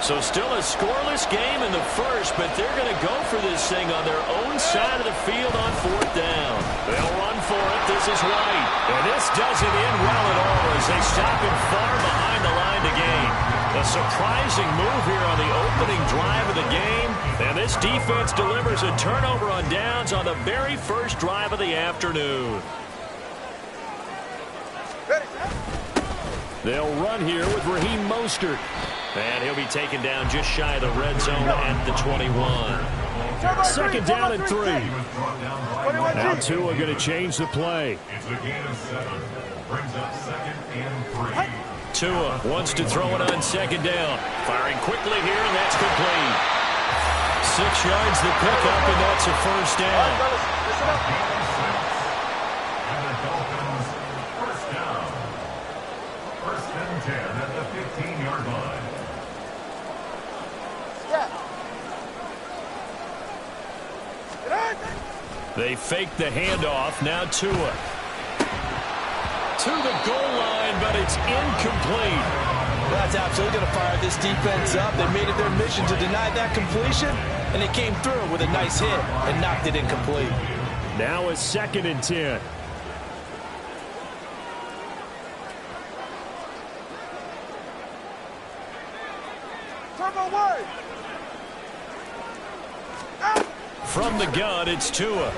So still a scoreless game in the first, but they're going to go for this thing on their own side of the field on fourth down. They'll run for it. This is White. And this doesn't end well at all as they stop him far behind the line to gain. A surprising move here on the opening drive of the game. And this defense delivers a turnover on downs on the very first drive of the afternoon. They'll run here with Raheem Mostert. And he'll be taken down just shy of the red zone at the 21. Second down and 3. Now Tua going to change the play. It's a gain of 7. Brings up 2nd and 3. Tua wants to throw it on second down. Firing quickly here, and that's complete. 6 yards the pickup, and that's a first down. And the Dolphins first down. 1st and 10 at the 15-yard line. They fake the handoff. Now Tua to the goal line, but it's incomplete. That's absolutely going to fire this defense up. They made it their mission to deny that completion, and they came through with a nice hit and knocked it incomplete. Now a 2nd and 10. From the gun, it's Tua.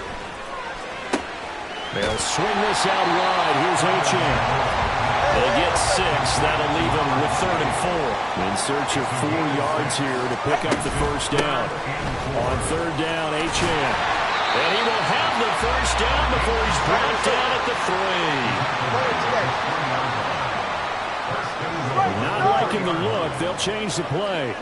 They'll swing this out wide. Here's Achane. They get 6. That'll leave them with 3rd and 4. In search of 4 yards here to pick up the first down. On 3rd down, Achane. And he will have the first down before he's brought down at the 3. Not liking the look. They'll change the play.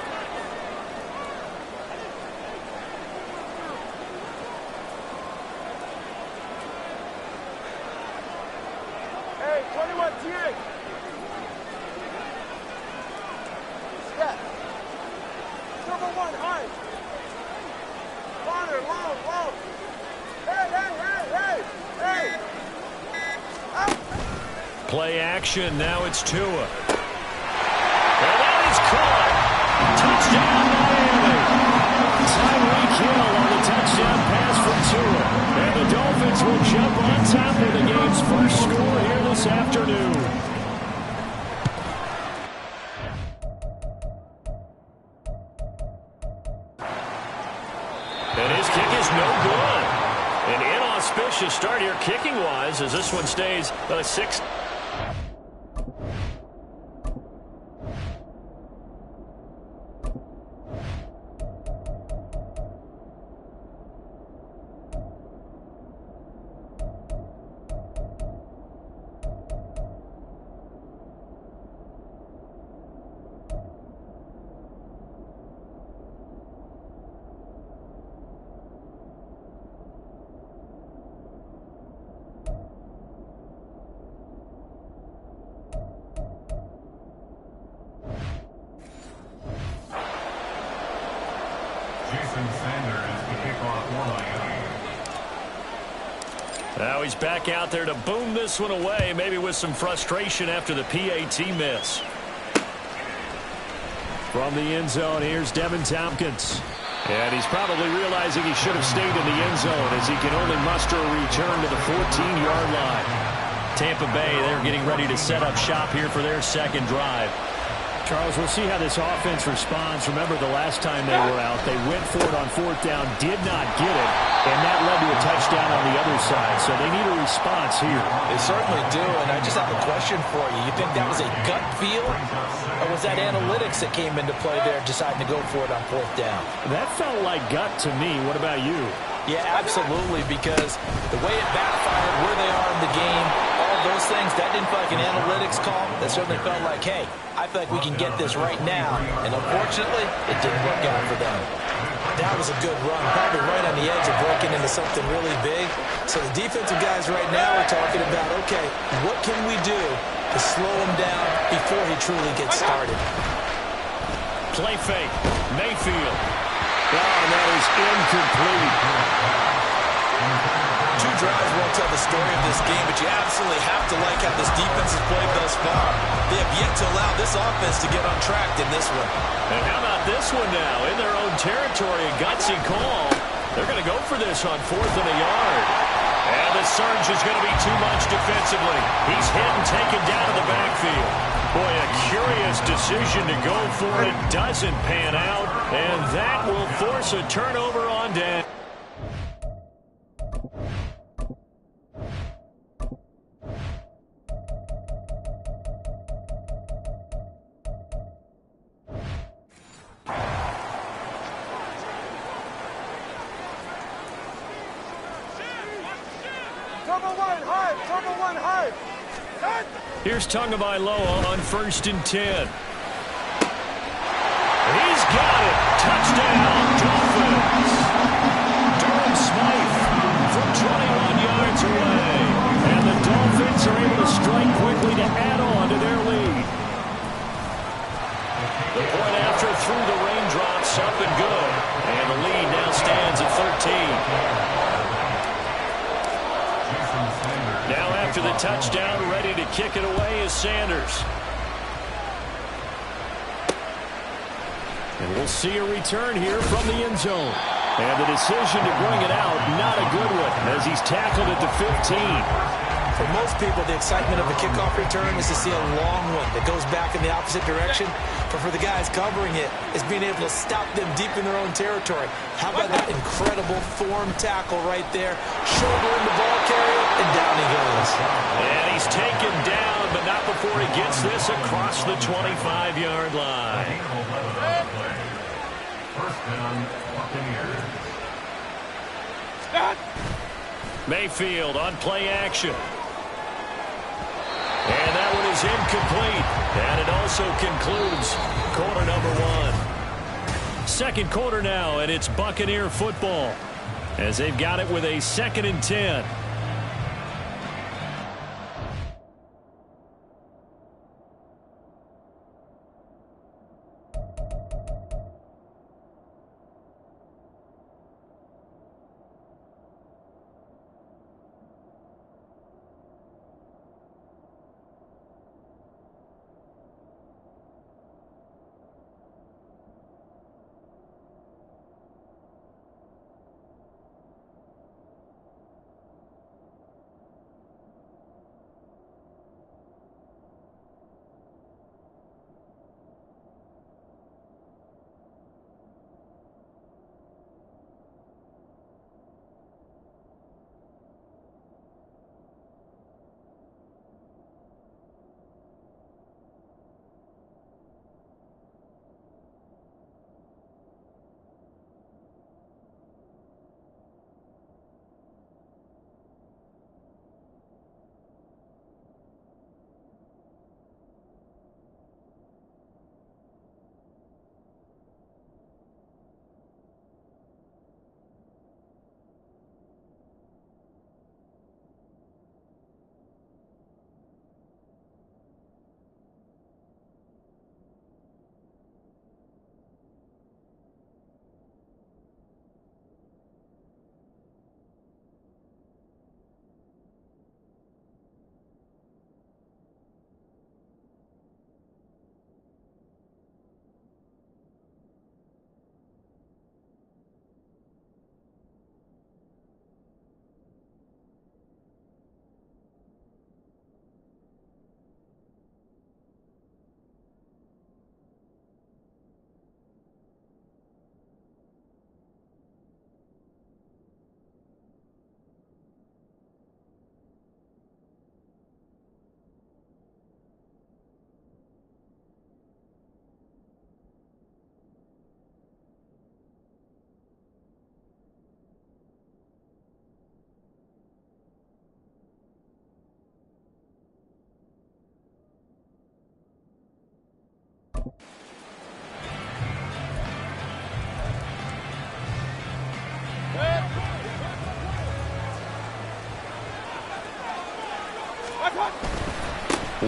Play action. Now it's Tua. And that is caught. Touchdown, Miami. Tyreek Hill on the touchdown pass from Tua. And the Dolphins will jump on top of the game's first score here this afternoon. And his kick is no good. An inauspicious start here kicking-wise as this one stays a 6. Jason Sanders, the kickoff for Miami. Now he's back out there to boom this one away, maybe with some frustration after the PAT miss. From the end zone, here's Devin Tompkins. And he's probably realizing he should have stayed in the end zone as he can only muster a return to the 14-yard line. Tampa Bay, they're getting ready to set up shop here for their second drive. Charles, we'll see how this offense responds. Remember the last time they were out, they went for it on 4th down, did not get it, and that led to a touchdown on the other side. So they need a response here. They certainly do, and I just have a question for you. You think that was a gut feel, or was that analytics that came into play there deciding to go for it on 4th down? That felt like gut to me. What about you? Yeah, absolutely, because the way it backfired, where they are in the game, all those things, that didn't feel like an analytics call. That certainly felt like, hey, I feel like we can get this right now. And unfortunately, it didn't work out for them. That was a good run, probably right on the edge of breaking into something really big. So the defensive guys right now are talking about, okay, what can we do to slow him down before he truly gets started? Play fake. Mayfield. Oh, that is incomplete. Two drives won't tell the story of this game, but you absolutely have to like how this defense has played thus far. They have yet to allow this offense to get on track in this one. And how about this one now? In their own territory, a gutsy call. They're going to go for this on 4th and a yard. And the surge is going to be too much defensively. He's hit and taken down in the backfield. Boy, a curious decision to go for it. Doesn't pan out. And that will force a turnover on down. Here's Tagovailoa on 1st and 10. He's got it. Touchdown, Dolphins. Durham Smythe from 21 yards away. And the Dolphins are able to strike quickly to add on to their lead. The point after through the raindrops, up and good. And the lead now stands at 13. Now after the touchdown, ready to kick it away is Sanders. And we'll see a return here from the end zone. And the decision to bring it out, not a good one, as he's tackled at the 15. For most people, the excitement of a kickoff return is to see a long one that goes back in the opposite direction. But for the guys covering it, it's being able to stop them deep in their own territory. How about that incredible form tackle right there? Shouldering the ball carrier, and down he goes. And he's taken down, but not before he gets this across the 25-yard line. First down, Buccaneers. Mayfield on play action. And that one is incomplete. And it also concludes quarter number 1. Second quarter now, and it's Buccaneer football as they've got it with a 2nd and 10.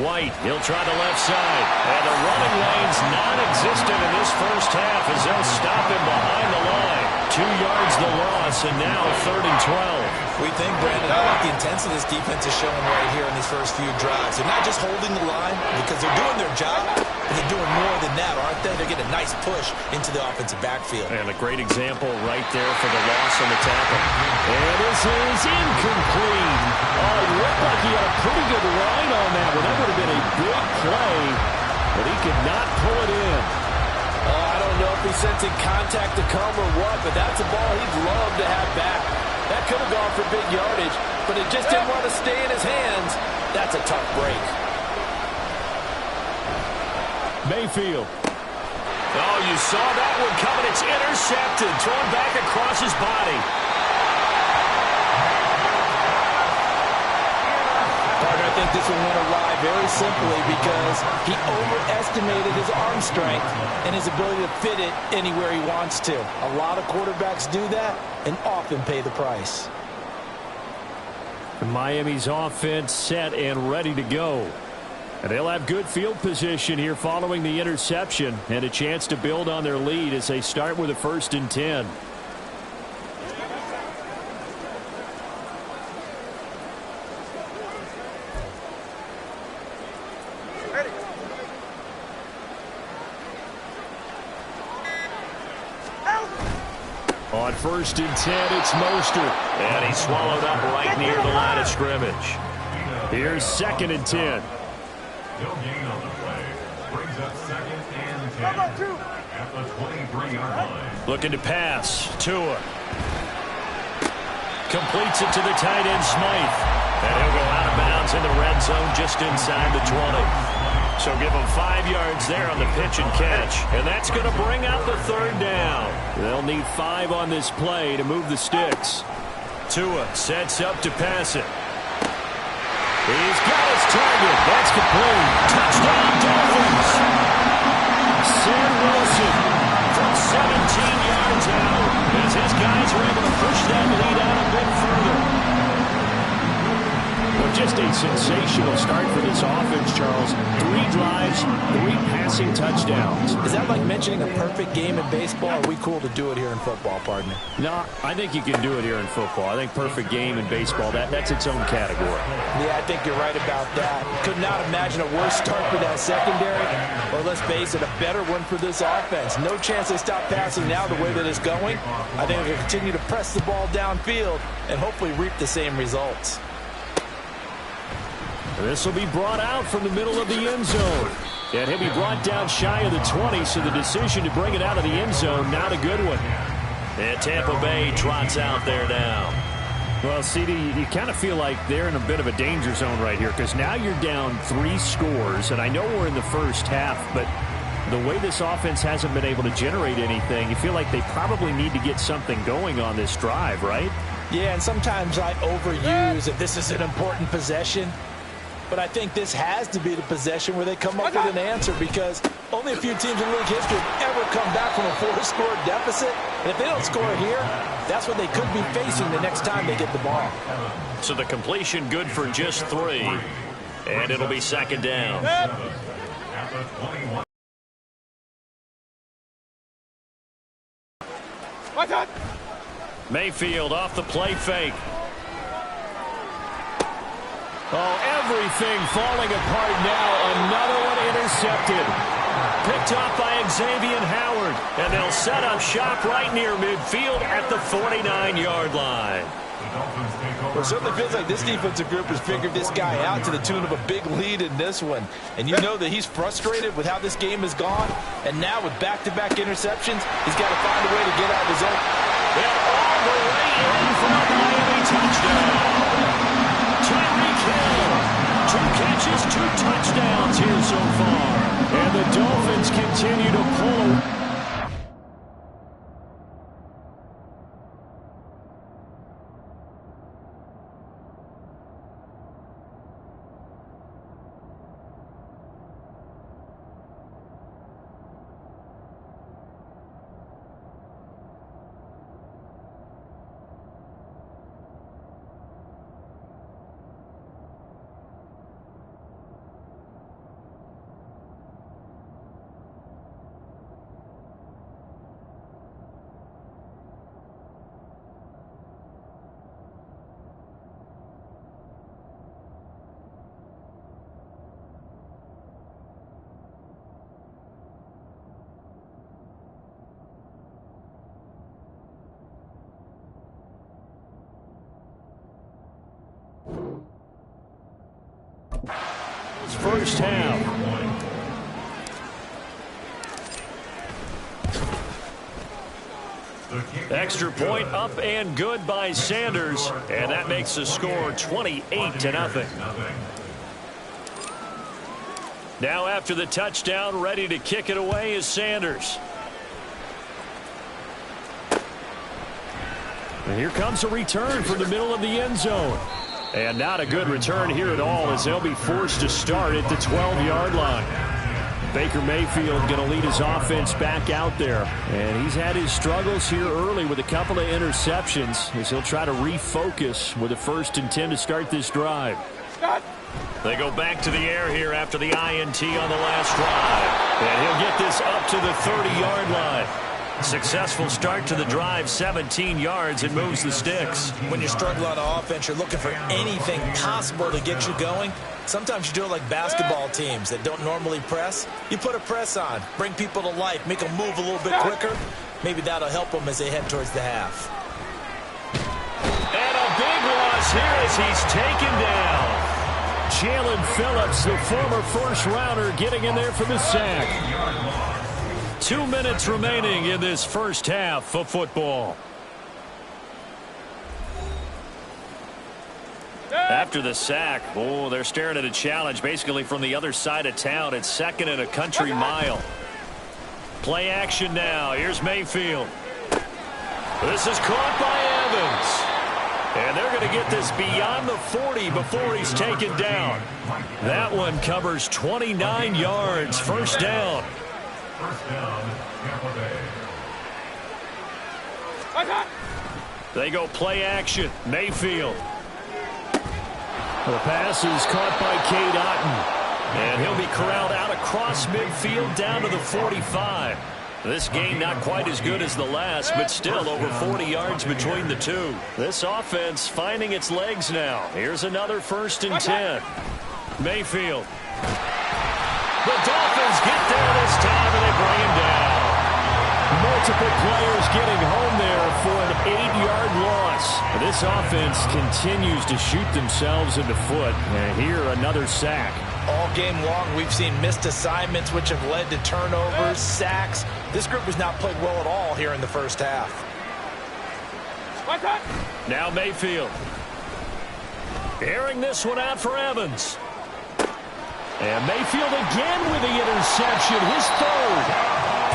White, he'll try the left side. And the running lane's non-existent in this first half as they'll stop him behind the line. 2 yards the loss, and now 3rd and 12. We think, Brandon, I like the intensity this defense is showing right here in these first few drives. They're not just holding the line because they're doing their job, but they're doing more than that, aren't they? They're getting a nice push into the offensive backfield. And a great example right there for the loss on the tackle. And this is incomplete. Oh, it looked like he had a pretty good line on that one. That would have been a big play, but he could not pull it in. Oh, I don't know if he's sensing contact to come or what, but that's a ball he'd love to have back. That could have gone for big yardage, but it just didn't want to stay in his hands. That's a tough break. Mayfield. Oh, you saw that one coming. It's intercepted, thrown back across his body. Partner, I think this one went awry very simply because he overestimated his arm strength and his ability to fit it anywhere he wants to. A lot of quarterbacks do that and often pay the price. Miami's offense set and ready to go. And they'll have good field position here following the interception and a chance to build on their lead as they start with a 1st and 10. On 1st and 10, it's Mostert. And he's swallowed up right near the line of scrimmage. Here's 2nd and 10. No gain on the play. Brings up 2nd and 10 at the 23-yard line. Looking to pass. Tua. Completes it to the tight end, Smythe. And he'll go out of bounds in the red zone just inside the 20. So give him 5 yards there on the pitch and catch. And that's going to bring out the 3rd down. They'll need 5 on this play to move the sticks. Tua sets up to pass it. He's got his target. That's complete. Touchdown, Dolphins. Sam Wilson from 17 yards out as his guys are able to push that lead out a bit further. Well, just a sensational start for this offense, Charles. 3 drives, 3 passing touchdowns. Is that like mentioning a perfect game in baseball? Or are we cool to do it here in football, partner? No, I think you can do it here in football. I think perfect game in baseball, that's its own category. Yeah, I think you're right about that. Could not imagine a worse start for that secondary, or let's face it, a better one for this offense. No chance they stop passing now the way that it's going. I think they'll continue to press the ball downfield and hopefully reap the same results. This will be brought out from the middle of the end zone. And he'll be brought down shy of the 20, so the decision to bring it out of the end zone, not a good one. And Tampa Bay trots out there now. Well, CD, you kind of feel like they're in a bit of a danger zone right here because now you're down 3 scores, and I know we're in the first half, but the way this offense hasn't been able to generate anything, you feel like they probably need to get something going on this drive, right? Yeah, and sometimes I overuse if this is an important possession. But I think this has to be the possession where they come up with an answer because only a few teams in league history have ever come back from a 4-score deficit. And if they don't score here, that's what they could be facing the next time they get the ball. So the completion good for just 3. And it'll be 2nd down. At the 21. Mayfield off the play fake. Oh, everything falling apart now. Another one intercepted. Picked off by Xavier Howard. And they'll set up shop right near midfield at the 49-yard line. Well, it certainly feels like this defensive group has figured this guy out to the tune of a big lead in this one. And you know that he's frustrated with how this game has gone. And now with back-to-back interceptions, he's got to find a way to get out of his own. And all the way in for a Miami touchdown. Tyreek Hill, 2 catches, 2 touchdowns here so far. And the Dolphins continue to pull. First half. Extra point up and good by Sanders, and that makes the score 28-0. Now after the touchdown, ready to kick it away is Sanders. And here comes a return from the middle of the end zone. And not a good return here at all, as they'll be forced to start at the 12-yard line. Baker Mayfield going to lead his offense back out there. And he's had his struggles here early with a couple of interceptions, as he'll try to refocus with a 1st and 10 to start this drive. They go back to the air here after the INT on the last drive. And he'll get this up to the 30-yard line. Successful start to the drive, 17 yards, and moves the sticks. When you struggle on offense, you're looking for anything possible to get you going. Sometimes you do it like basketball teams that don't normally press. You put a press on, bring people to life, make them move a little bit quicker. Maybe that'll help them as they head towards the half. And a big loss here as he's taken down. Jalen Phillips, the former first-rounder, getting in there for the sack. 2 minutes remaining in this first half of football. After the sack, they're staring at a challenge basically from the other side of town. It's 2nd and a country mile. Play action now. Here's Mayfield. This is caught by Evans. And they're going to get this beyond the 40 before he's taken down. That one covers 29 yards. First down. First down, Tampa Bay. They go play action. Mayfield. The pass is caught by Cade Otton. And he'll be corralled out across midfield down to the 45. This game not quite as good as the last, but still over 40 yards between the two. This offense finding its legs now. Here's another 1st and 10. Mayfield. The Dolphins get there this time, and they bring him down. Multiple players getting home there for an 8-yard loss. This offense continues to shoot themselves in the foot. And here, another sack. All game long, we've seen missed assignments, which have led to turnovers, sacks. This group has not played well at all here in the first half. Now Mayfield. Airing this one out for Evans. And Mayfield again with the interception, his 3rd.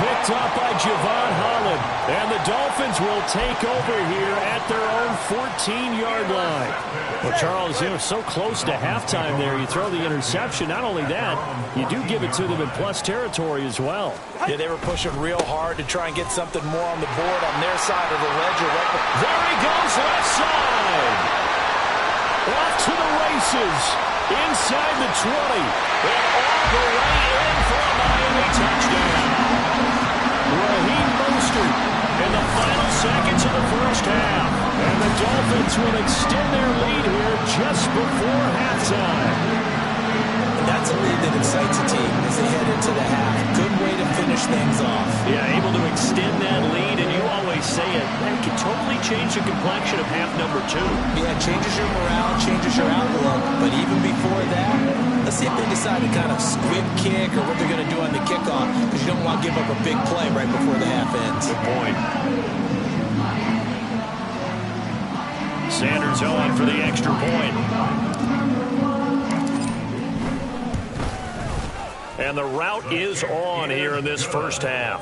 Picked up by Javon Holland. And the Dolphins will take over here at their own 14-yard line. Well, Charles, so close to halftime there. You throw the interception. Not only that, you do give it to them in plus territory as well. Yeah, they were pushing real hard to try and get something more on the board on their side of the ledger. There he goes, left side. Off to the races. Inside the 20. And all the way in for a Miami touchdown. Raheem Mostert in the final seconds of the first half. And the Dolphins will extend their lead here just before halftime. And that's a lead that excites a team as they head into the half. Good way to finish things off. Yeah, able to extend that lead, and you always say it. That can totally change the complexion of half number 2. Yeah, it changes your morale, changes your outlook. But even before that, let's see if they decide to kind of squib kick or what they're going to do on the kickoff, because you don't want to give up a big play right before the half ends. Good point. Sanders on for the extra point. And the route is on here in this first half.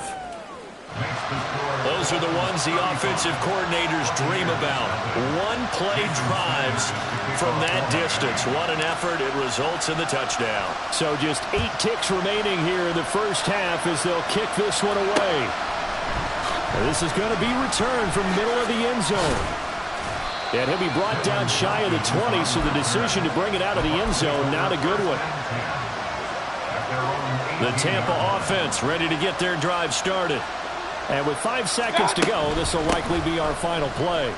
Those are the ones the offensive coordinators dream about. One-play drives from that distance. What an effort. It results in the touchdown. So just 8 ticks remaining here in the first half as they'll kick this one away. And this is going to be returned from the middle of the end zone. And he'll be brought down shy of the 20, so the decision to bring it out of the end zone, not a good one. The Tampa offense ready to get their drive started. And with 5 seconds to go, this will likely be our final play.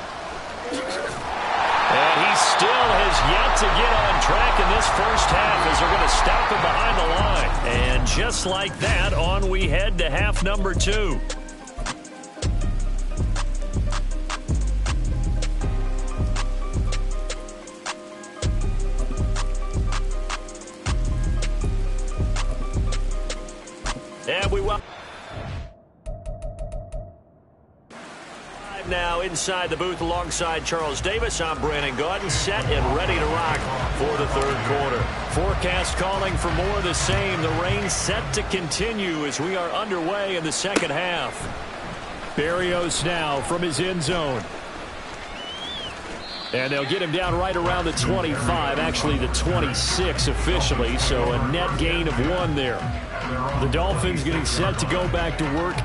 And he still has yet to get on track in this first half as they're going to stop him behind the line. And just like that, on we head to half number 2. And we will. Now inside the booth alongside Charles Davis. I'm Brandon Gaudin, set and ready to rock for the third quarter. Forecast calling for more of the same. The rain set to continue as we are underway in the second half. Berrios now from his end zone. And they'll get him down right around the 25, actually the 26 officially, so a net gain of 1 there. The Dolphins getting set to go back to work.